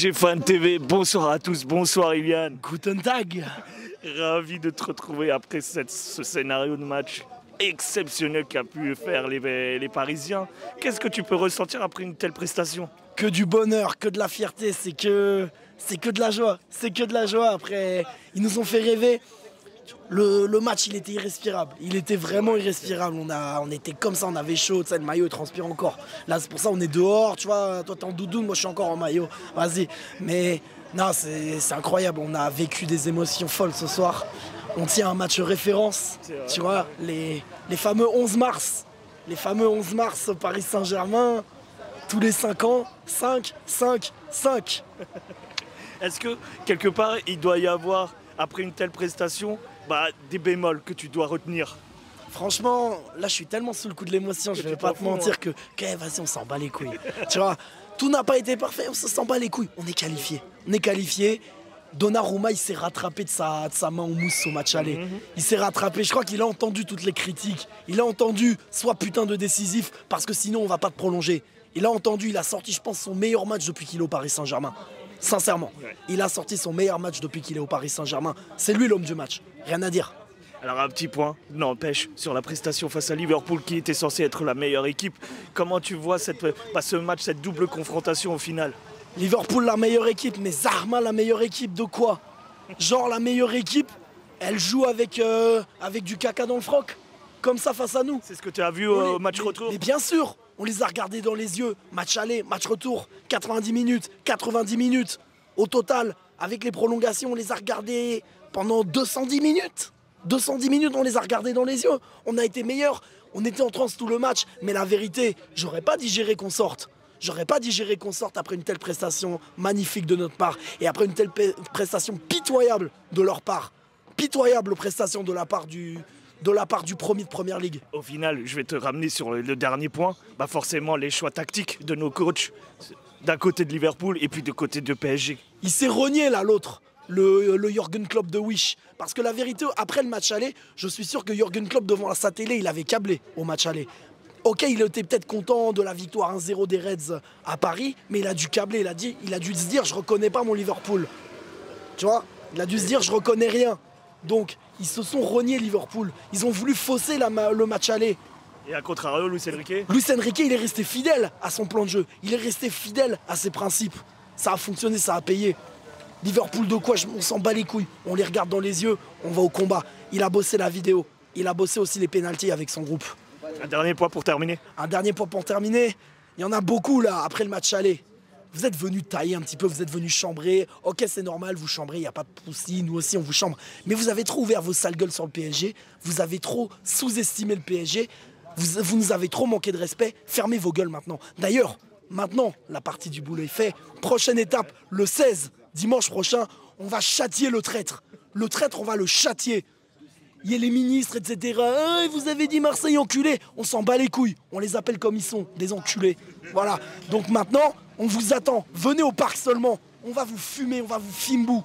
PSG Fan TV, bonsoir à tous, bonsoir Iliane. Guten Tag. Ravi de te retrouver après ce scénario de match exceptionnel qu'a pu faire les Parisiens. Qu'est-ce que tu peux ressentir après une telle prestation? Que du bonheur, que de la fierté, c'est que de la joie. C'est que de la joie. Après, ils nous ont fait rêver. Le match, il était irrespirable. Il était vraiment irrespirable. On était comme ça, on avait chaud. Le maillot, il transpire encore. Là, c'est pour ça on est dehors. Tu vois, toi, t'es en doudoune, moi, je suis encore en maillot. Vas-y. Mais non, c'est incroyable. On a vécu des émotions folles ce soir. On tient un match référence. Tu vois, les fameux 11 mars. Les fameux 11 mars au Paris Saint-Germain. Tous les 5 ans, 5. Est-ce que, quelque part, il doit y avoir, après une telle prestation, des bémols que tu dois retenir? Franchement, là, je suis tellement sous le coup de l'émotion, je vais pas te mentir que vas-y, on s'en bat les couilles. Tu vois, tout n'a pas été parfait, on s'en bat les couilles. On est qualifié. Donnarumma, il s'est rattrapé de sa main en mousse au match aller. Il s'est rattrapé, je crois qu'il a entendu toutes les critiques. Il a entendu, sois putain de décisif, parce que sinon, on va pas te prolonger. Il a entendu, il a sorti, je pense, son meilleur match depuis qu'il est au Paris Saint-Germain. Sincèrement, il a sorti son meilleur match depuis qu'il est au Paris Saint-Germain. C'est lui l'homme du match, rien à dire. Alors un petit point, n'empêche, sur la prestation face à Liverpool qui était censé être la meilleure équipe, comment tu vois ce match, cette double confrontation au final? Liverpool la meilleure équipe, mais Zarma la meilleure équipe de quoi? Genre la meilleure équipe, elle joue avec du caca dans le froc, comme ça face à nous. C'est ce que tu as vu au match retour? Mais bien sûr, on les a regardés dans les yeux, match aller, match retour, 90 minutes. Au total, avec les prolongations, on les a regardés pendant 210 minutes. 210 minutes, on les a regardés dans les yeux. On a été meilleurs, on était en transe tout le match. Mais la vérité, j'aurais pas digéré qu'on sorte. J'aurais pas digéré qu'on sorte après une telle prestation magnifique de notre part. Et après une telle prestation pitoyable de leur part. Pitoyable prestation de la part du premier de Première Ligue. Au final, je vais te ramener sur le dernier point. Forcément, les choix tactiques de nos coachs, d'un côté de Liverpool et puis du côté de PSG. Il s'est renié là, l'autre, le Jürgen Klopp de Wish. Parce que la vérité, après le match aller, je suis sûr que Jürgen Klopp, devant sa télé, il avait câblé au match aller. Ok, il était peut-être content de la victoire 1-0 des Reds à Paris, mais il a dû câbler, il a dû se dire, je reconnais pas mon Liverpool. Tu vois, il a dû se dire, je reconnais rien. Donc, ils se sont reniés Liverpool. Ils ont voulu fausser le match aller. Et à contrario, Luis Enrique? Luis Enrique, il est resté fidèle à son plan de jeu. Il est resté fidèle à ses principes. Ça a fonctionné, ça a payé. Liverpool de quoi? On s'en bat les couilles. On les regarde dans les yeux, on va au combat. Il a bossé la vidéo. Il a bossé aussi les pénaltys avec son groupe. Un dernier point pour terminer? Un dernier point pour terminer. Il y en a beaucoup là, après le match aller. Vous êtes venus tailler un petit peu, vous êtes venus chambrer. Ok, c'est normal, vous chambrez, il n'y a pas de poussi, nous aussi on vous chambre. Mais vous avez trop ouvert vos sales gueules sur le PSG. Vous avez trop sous-estimé le PSG. Vous nous avez trop manqué de respect. Fermez vos gueules maintenant. D'ailleurs, maintenant, la partie du boulot est faite. Prochaine étape, le 16, dimanche prochain, on va châtier le traître. Le traître, on va le châtier. Il y a les ministres, etc. Ah, vous avez dit Marseille enculé. On s'en bat les couilles. On les appelle comme ils sont, des enculés. Voilà. Donc maintenant, on vous attend. Venez au parc seulement. On va vous fumer, on va vous fimbou.